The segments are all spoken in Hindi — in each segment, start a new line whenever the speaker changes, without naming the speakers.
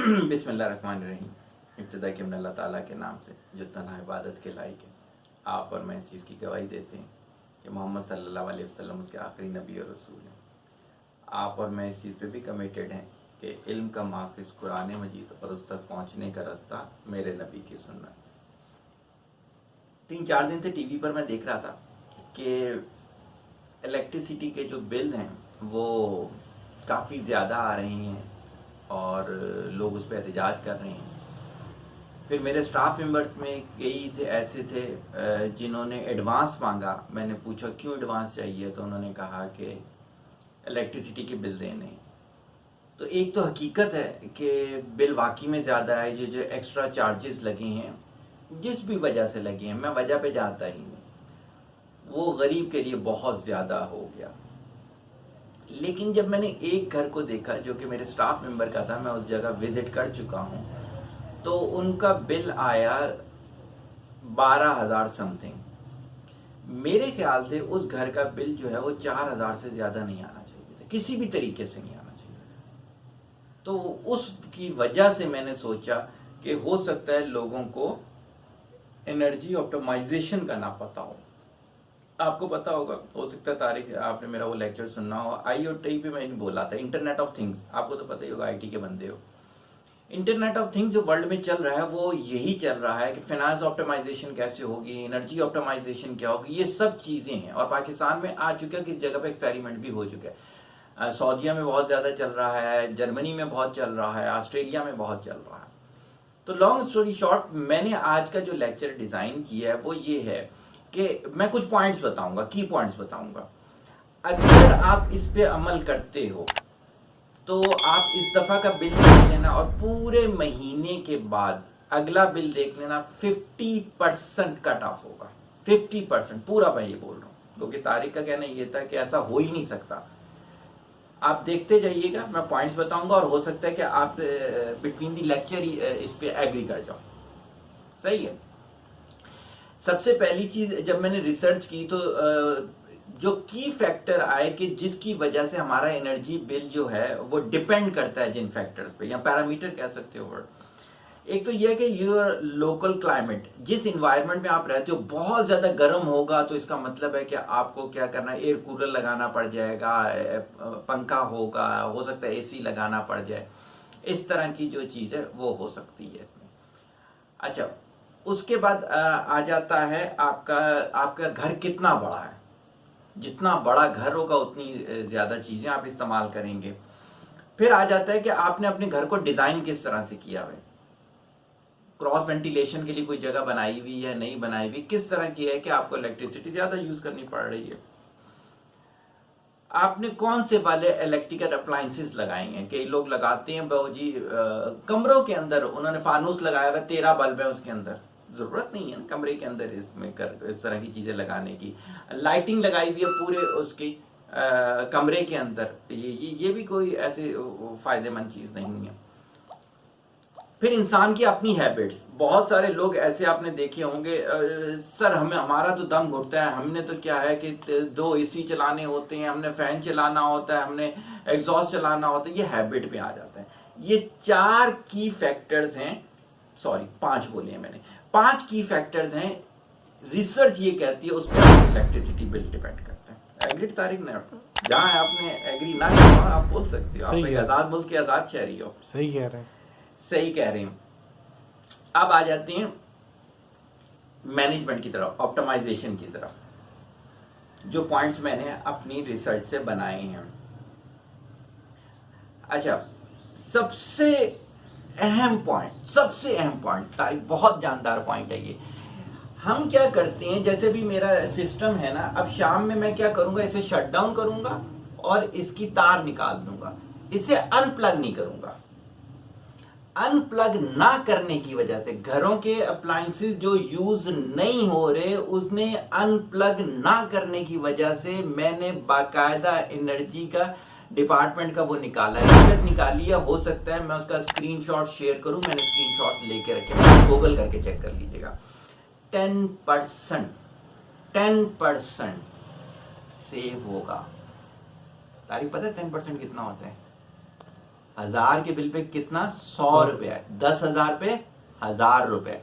बिस्मिल्लाहिर्रहमानिर्रहीम। इब्तिदा के अल्लाह ताला के नाम से जो तन्हा इबादत के लायक है। आप और मैं इस चीज़ की गवाही देते हैं कि मोहम्मद सल्लल्लाहु अलैहि वसल्लम उसके आखिरी नबी और रसूल हैं। आप और मैं इस चीज़ पे भी कमिटेड हैं कि इल्म का माखिज कुरान मजीद और उस तक पहुँचने का रास्ता मेरे नबी की सुन्नत। 3-4 दिन से टीवी पर मैं देख रहा था कि इलेक्ट्रिसिटी के जो बिल हैं वो काफ़ी ज़्यादा आ रहे हैं और लोग उस पर एहतजाज कर रहे हैं। फिर मेरे स्टाफ मेंबर्स में कई थे ऐसे थे जिन्होंने एडवांस मांगा। मैंने पूछा क्यों एडवांस चाहिए, तो उन्होंने कहा कि इलेक्ट्रिसिटी के बिल देने। तो एक तो हकीकत है कि बिल वाकई में ज़्यादा है। ये जो एक्स्ट्रा चार्जेस लगे हैं, जिस भी वजह से लगे हैं, मैं वजह पे जाता ही नहीं, वो गरीब के लिए बहुत ज़्यादा हो गया। लेकिन जब मैंने एक घर को देखा जो कि मेरे स्टाफ मेंबर का था, मैं उस जगह विजिट कर चुका हूँ, तो उनका बिल आया 12,000 समथिंग। मेरे ख्याल से उस घर का बिल जो है वो 4,000 से ज़्यादा नहीं आना चाहिए था, किसी भी तरीके से नहीं आना चाहिए था। तो उसकी वजह से मैंने सोचा कि हो सकता है लोगों को एनर्जी ऑप्टिमाइजेशन का ना पता हो। आपको पता होगा, हो सकता है तारिक आपने मेरा वो लेक्चर सुनना हो, IoT पे मैंने बोला था, इंटरनेट ऑफ थिंग्स। आपको तो पता ही होगा, IT के बंदे हो। इंटरनेट ऑफ थिंग्स जो वर्ल्ड में चल रहा है वो यही चल रहा है कि फाइनेंस ऑप्टिमाइजेशन कैसे होगी, एनर्जी ऑप्टिमाइजेशन क्या होगी, ये सब चीजें हैं। और पाकिस्तान में आ चुका है, किस जगह पे एक्सपेरिमेंट भी हो चुका है। सऊदीया में बहुत ज्यादा चल रहा है, जर्मनी में बहुत चल रहा है, ऑस्ट्रेलिया में बहुत चल रहा है। तो लॉन्ग स्टोरी शॉर्ट, मैंने आज का जो लेक्चर डिजाइन किया है वो ये है कि मैं कुछ पॉइंट्स बताऊंगा, की पॉइंट्स बताऊंगा। अगर आप इस पे अमल करते हो तो आप इस दफा का बिल देख लेना और पूरे महीने के बाद अगला बिल देख लेना, 50% कट ऑफ होगा। 50% पूरा मैं ये बोल रहा हूं, क्योंकि तारिक का कहना ये था कि ऐसा हो ही नहीं सकता। आप देखते जाइएगा, मैं पॉइंट्स बताऊंगा और हो सकता है कि आप बिटवीन दी लेक्चर ही इस पे एग्री कर जाओ। सही है। सबसे पहली चीज, जब मैंने रिसर्च की तो जो की फैक्टर आए कि जिसकी वजह से हमारा एनर्जी बिल जो है वो डिपेंड करता है जिन फैक्टर्स पे, या पैरामीटर कह सकते हो वर्ड। एक तो यह है कि योर लोकल क्लाइमेट, जिस इन्वायरमेंट में आप रहते हो, बहुत ज्यादा गर्म होगा तो इसका मतलब है कि आपको क्या करना है, एयर कूलर लगाना पड़ जाएगा, पंखा होगा, हो सकता है AC लगाना पड़ जाए। इस तरह की जो चीज है वो हो सकती है इसमें। अच्छा, उसके बाद आ जाता है आपका घर कितना बड़ा है। जितना बड़ा घर होगा उतनी ज्यादा चीजें आप इस्तेमाल करेंगे। फिर आ जाता है कि आपने अपने घर को डिजाइन किस तरह से किया है, क्रॉस वेंटिलेशन के लिए कोई जगह बनाई हुई है, नहीं बनाई हुई, किस तरह की है कि आपको इलेक्ट्रिसिटी ज्यादा यूज करनी पड़ रही है, आपने कौन से वाले इलेक्ट्रिकल अप्लायंसेस लगाए हैं। कई लोग लगाते हैं जी कमरों के अंदर उन्होंने फानूस लगाया हुआ, 13 बल्ब है उसके अंदर, जरूरत नहीं है कमरे के अंदर इसमें इस तरह की चीजें लगाने की। लाइटिंग लगाई हुई है पूरे उसकी कमरे के अंदर, ये भी कोई ऐसे फायदेमंद चीज नहीं है। फिर इंसान की अपनी हैबिट्स, बहुत सारे लोग ऐसे आपने देखे होंगे, सर हमारा तो दम घुटता है, हमने तो क्या है कि 2 AC चलाने होते हैं, हमने फैन चलाना होता है, हमने एग्जॉस्ट चलाना होता है, ये हैबिट पे आ जाता है। ये 4 की फैक्टर्स हैं, सॉरी 5 बोले हैं मैंने, 5 की फैक्टर्स हैं। रिसर्च ये कहती है उस पर इलेक्ट्रिसिटी बिल डिपेंड करता है। एग्री तारिक ने, जहां आपने एग्री ना किया आप बोल सकते हो, आप एक आजाद मुल्क के आजाद शहरी हो।
सही कह रहे हैं,
सही कह रहे हैं। अब आ जाते हैं मैनेजमेंट की तरफ, ऑप्टिमाइजेशन की तरफ, जो पॉइंट्स मैंने अपनी रिसर्च से बनाए हैं। अच्छा, सबसे अहम पॉइंट, बहुत जानदार पॉइंट है ये। हम क्या करते हैं, जैसे भी मेरा सिस्टम है ना, अब शाम में मैं क्या करूंगा, इसे शट डाउन करूंगा और इसकी तार निकाल दूंगा, इसे अनप्लग नहीं करूंगा। अनप्लग ना करने की वजह से घरों के अप्लायंसेस जो यूज नहीं हो रहे, उसने अनप्लग ना करने की वजह से मैंने बाकायदा एनर्जी का डिपार्टमेंट का वो निकाला है, रिसर्च निकाली है। हो सकता है मैं उसका स्क्रीनशॉट शेयर करूं, मैंने स्क्रीनशॉट लेके रखे, गूगल करके चेक कर लीजिएगा। 10% सेव होगा। तारीफ पता है 10% कितना होता है? 1000 के बिल पे कितना? 100 रुपए। 10,000 पे 1000 रुपए।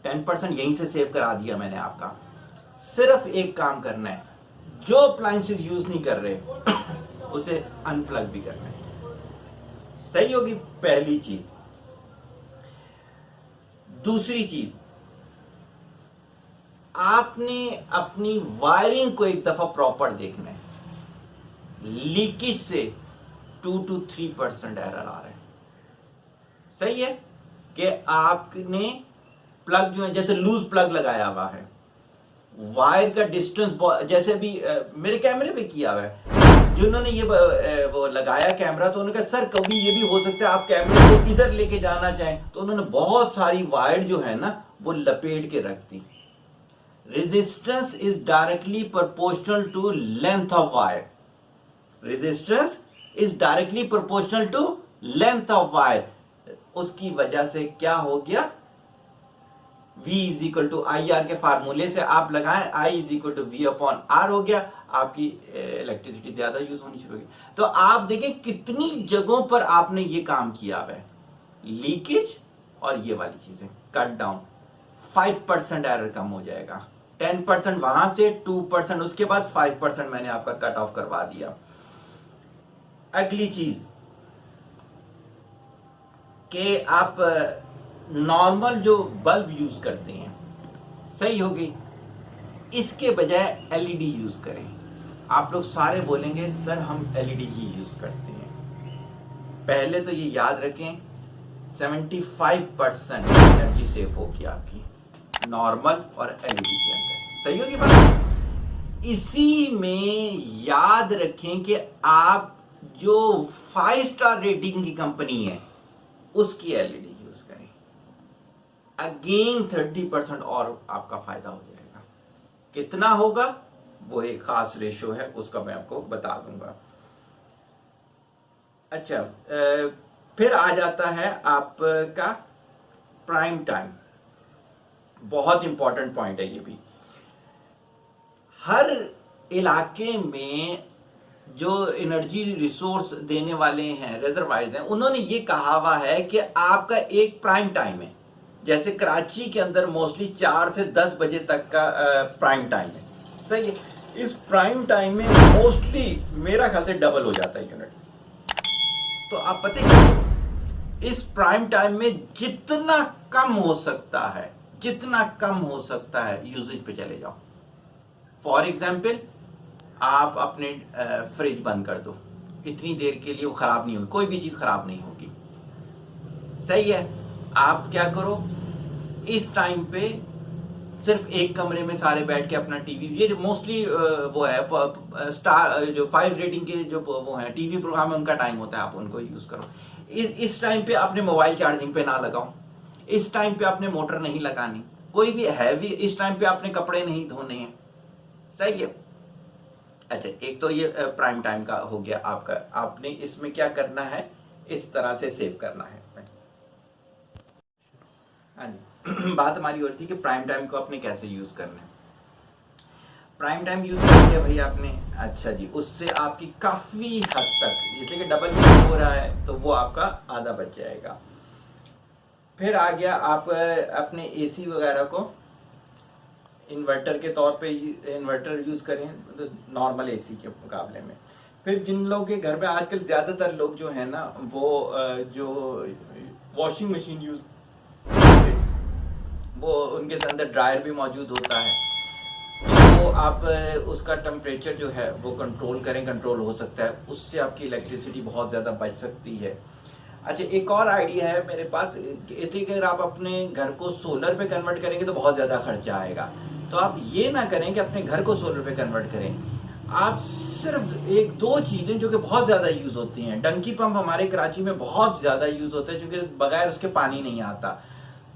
10% यहीं से सेव करा दिया मैंने आपका। सिर्फ एक काम करना है, जो अप्लायंसेस यूज नहीं कर रहे उसे अनप्लग भी करना है। सही होगी पहली चीज। दूसरी चीज, आपने अपनी वायरिंग को एक दफा प्रॉपर देखना है। लीकेज से 2 to 3% एरर आ रहा है। सही है कि आपने प्लग जो है, जैसे लूज प्लग लगाया हुआ है, वायर का डिस्टेंस जैसे अभी मेरे कैमरे पे किया हुआ है, जिन्होंने ये वो लगाया कैमरा, तो उन्होंने कहा सर कभी ये भी हो सकता है आप कैमरे को इधर लेके जाना चाहें, तो उन्होंने बहुत सारी वायर जो है ना वो लपेट के रख दी। Resistance is directly proportional to length of wire. Resistance is directly proportional to length of wire. उसकी वजह से क्या हो गया, V is equal to I R के फार्मूले से आप लगाएं, I is equal to V upon R हो गया, आपकी इलेक्ट्रिसिटी ज्यादा यूज होनी शुरू होगी। तो आप देखें कितनी जगहों पर आपने ये काम किया हुआ है। लीकेज और ये वाली चीजें कट डाउन, 5% एरर कम हो जाएगा। 10% वहां से, 2% उसके बाद 5% मैंने आपका कट ऑफ करवा दिया। अगली चीज कि आप नॉर्मल जो बल्ब यूज करते हैं, सही हो गई, इसके बजाय एलईडी यूज करें। आप लोग सारे बोलेंगे सर हम एलईडी ही यूज करते हैं। पहले तो ये याद रखें 75% एनर्जी सेव होगी आपकी नॉर्मल और एलईडी के अंदर। सही होगी बात। इसी में याद रखें कि आप जो 5 स्टार रेटिंग की कंपनी है उसकी एलईडी यूज करें। अगेन 30% और आपका फायदा हो जाएगा। कितना होगा वो एक खास रेशो है, उसका मैं आपको बता दूंगा। अच्छा, फिर आ जाता है आपका प्राइम टाइम। बहुत इंपॉर्टेंट पॉइंट है ये भी। हर इलाके में जो एनर्जी रिसोर्स देने वाले हैं, रिजर्वायर्स हैं, उन्होंने ये कहा हुआ है कि आपका एक प्राइम टाइम है। जैसे कराची के अंदर मोस्टली 4 से 10 बजे तक का प्राइम टाइम है। सही है। इस प्राइम टाइम में मोस्टली मेरा ख्याल से डबल हो जाता है यूनिट। तो आप पता है इस प्राइम टाइम में जितना कम हो सकता है, जितना कम हो सकता है यूजेज पे चले जाओ। फॉर एग्जाम्पल, आप अपने फ्रिज बंद कर दो, इतनी देर के लिए वो खराब नहीं होगी, कोई भी चीज खराब नहीं होगी। सही है। आप क्या करो, इस टाइम पे सिर्फ एक कमरे में सारे बैठ के अपना टीवी, ये मोस्टली वो है स्टार जो 5 रेटिंग के जो वो है टीवी प्रोग्राम है, उनका टाइम होता है, आप उनको यूज करो। इस टाइम पे अपने मोबाइल चार्जिंग पे ना लगाओ। इस टाइम पे आपने मोटर नहीं लगानी, कोई भी हैवी, इस टाइम पे आपने कपड़े नहीं धोने हैं। सही है। अच्छा, एक तो ये प्राइम टाइम का हो गया आपका। आपने इसमें क्या करना है, इस तरह से सेव करना है। हाँ जी, बात हमारी हो रही थी कि प्राइम टाइम को आपने कैसे यूज करना है। प्राइम टाइम यूज कर लिया भाई आपने। अच्छा जी, उससे आपकी काफी हद तक, जैसे कि डबल यूज हो रहा है तो वो आपका आधा बच जाएगा। फिर आ गया आप अपने एसी वगैरह को इन्वर्टर के तौर पे इन्वर्टर यूज करें तो नॉर्मल एसी के मुकाबले में। फिर जिन लोगों के घर में आजकल ज्यादातर लोग जो है ना वो जो वॉशिंग मशीन यूज, वो उनके अंदर ड्रायर भी मौजूद होता है, तो आप उसका टेम्परेचर जो है वो कंट्रोल करें, कंट्रोल हो सकता है, उससे आपकी इलेक्ट्रिसिटी बहुत ज्यादा बच सकती है। अच्छा, एक और आइडिया है मेरे पास, अगर आप अपने घर को सोलर पे कन्वर्ट करेंगे तो बहुत ज्यादा खर्चा आएगा। तो आप ये ना करें कि अपने घर को सोलर पे कन्वर्ट करें। आप सिर्फ 1-2 चीजें जो कि बहुत ज्यादा यूज होती हैं। डंकी पंप हमारे कराची में बहुत ज्यादा यूज होता है, क्योंकि बगैर उसके पानी नहीं आता।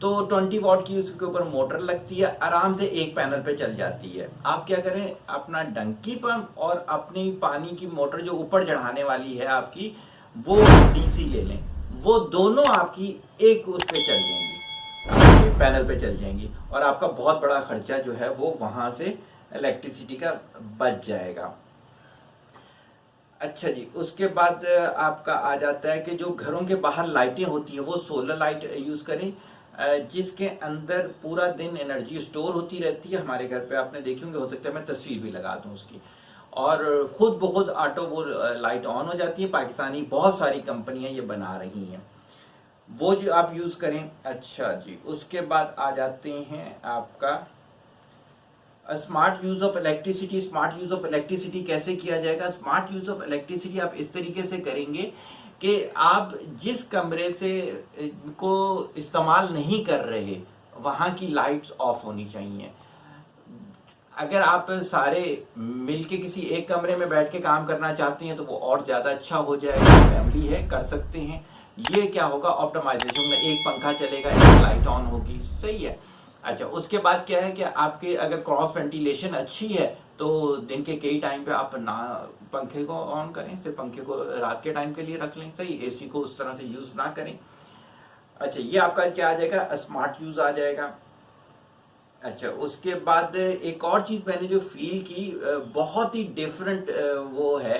तो 20 वॉट की उसके ऊपर मोटर लगती है, आराम से एक पैनल पे चल जाती है। आप क्या करें, अपना डंकी पंप और अपनी पानी की मोटर जो ऊपर चढ़ाने वाली है आपकी, वो डीसी ले लें। वो दोनों आपकी एक उस पे चल जाएंगी, पैनल पे चल जाएंगी, और आपका बहुत बड़ा खर्चा जो है वो वहां से इलेक्ट्रिसिटी का बच जाएगा। अच्छा जी, उसके बाद आपका आ जाता है कि जो घरों के बाहर लाइटें होती हैं वो सोलर लाइट यूज करें, जिसके अंदर पूरा दिन एनर्जी स्टोर होती रहती है। हमारे घर पे आपने देखी होंगे, हो सकता है मैं तस्वीर भी लगा दूं उसकी, और खुद ब खुद ऑटो वो लाइट ऑन हो जाती है। पाकिस्तानी बहुत सारी कंपनियां ये बना रही हैं, वो जो आप यूज करें। अच्छा जी, उसके बाद आ जाते हैं आपका smart use of electricity. Smart use of electricity कैसे किया जाएगा? स्मार्ट यूज ऑफ इलेक्ट्रिसिटी आप इस तरीके से करेंगे कि आप जिस कमरे से को इस्तेमाल नहीं कर रहे वहां की लाइट्स ऑफ होनी चाहिए। अगर आप सारे मिलके किसी एक कमरे में बैठ के काम करना चाहते हैं तो वो और ज्यादा अच्छा हो जाएगा। फैमिली है, कर सकते हैं। ये क्या होगा, ऑप्टिमाइजेशन में एक पंखा चलेगा, एक लाइट ऑन होगी, सही है। अच्छा, उसके बाद क्या है कि आपके अगर क्रॉस वेंटिलेशन अच्छी है तो दिन के कई टाइम पे आप ना पंखे को ऑन करें, सिर्फ पंखे को रात के टाइम के लिए रख लें, सही। एसी को उस तरह से यूज ना करें। अच्छा, ये आपका क्या आ जाएगा, स्मार्ट यूज आ जाएगा। अच्छा, उसके बाद एक और चीज मैंने जो फील की बहुत ही डिफरेंट वो है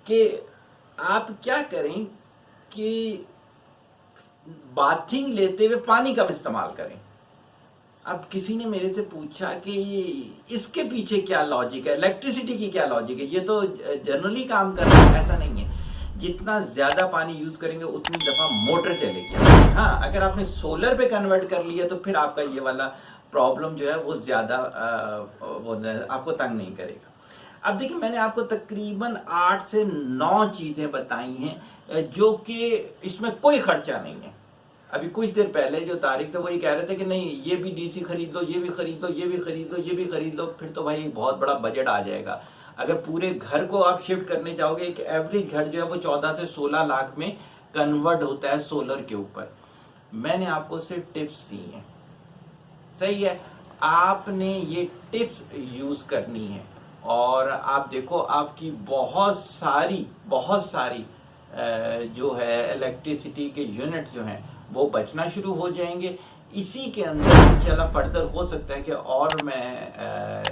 कि आप क्या करें कि बाथिंग लेते हुए पानी कब इस्तेमाल करें। अब किसी ने मेरे से पूछा कि इसके पीछे क्या लॉजिक है, इलेक्ट्रिसिटी की क्या लॉजिक है, ये तो जनरली काम कर रहा है। ऐसा नहीं है, जितना ज्यादा पानी यूज करेंगे उतनी दफा मोटर चलेगी। हाँ, अगर आपने सोलर पे कन्वर्ट कर लिया तो फिर आपका ये वाला प्रॉब्लम जो है वो ज्यादा वो आपको तंग नहीं करेगा। अब देखिए, मैंने आपको तकरीबन 8 से 9 चीजें बताई हैं जो कि इसमें कोई खर्चा नहीं है। अभी कुछ देर पहले जो तारिक थे वो ये कह रहे थे कि नहीं ये भी डीसी खरीद लो, ये भी खरीद लो, ये भी खरीद लो, ये भी खरीद लो, फिर तो भाई बहुत बड़ा बजट आ जाएगा। अगर पूरे घर को आप शिफ्ट करने जाओगे, एक एवरेज घर जो है वो 14 से 16 लाख में कन्वर्ट होता है सोलर के ऊपर। मैंने आपको सिर्फ टिप्स दी हैं, सही है। आपने ये टिप्स यूज करनी है और आप देखो आपकी बहुत सारी जो है इलेक्ट्रिसिटी के यूनिट जो हैं वो बचना शुरू हो जाएंगे। इसी के अंदर इंशाल्लाह फर्दर हो सकता है कि और मैं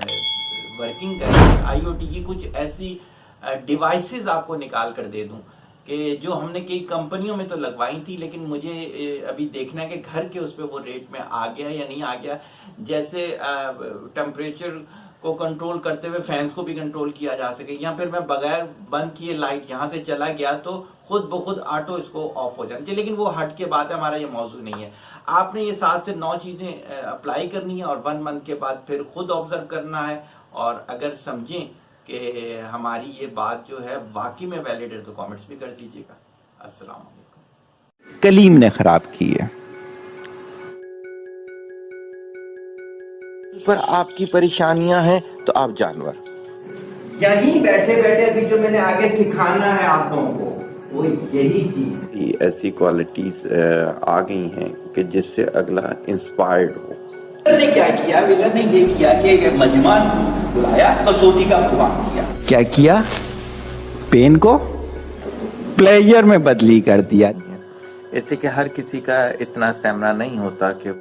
वर्किंग करके आईओटी की कुछ ऐसी डिवाइसेस आपको निकाल कर दे दूं कि जो हमने कई कंपनियों में तो लगवाई थी, लेकिन मुझे अभी देखना है कि घर के उस पर वो रेट में आ गया या नहीं आ गया। जैसे टेम्परेचर को कंट्रोल करते हुए फैंस को भी कंट्रोल किया जा सके, या फिर मैं बगैर बंद किए लाइट यहाँ से चला गया तो खुद ब खुद ऑटो इसको ऑफ हो जाना चाहिए। लेकिन वो हट के बात है, हमारा ये मौजू नहीं है। आपने ये 7 से 9 चीजें अप्लाई करनी है और 1 मंथ के बाद फिर खुद ऑब्जर्व करना है। और अगर समझें कि हमारी ये बात जो है वाकई में वैलिड है तो कमेंट्स भी कर दीजिएगा। अस्सलाम वालेकुम।
कलीम ने खराब की है, पर आपकी परेशानियां हैं तो आप जानवर।
यहीं बैठे बैठे अभी जो मैंने आगे सिखाना है आप लोगों को वो यही चीज,
ऐसी क्वालिटीज आ गई हैं कि जिससे अगला इंस्पायर्ड हो।
विलर ने क्या किया, विलर ने ये किया कि मजमान बुलाया, कसौटी का प्रोग्राम किया।
क्या किया? पेन को प्लेजर में बदली कर दिया।
ऐसे कि हर किसी का इतना स्टेमिना नहीं होता कि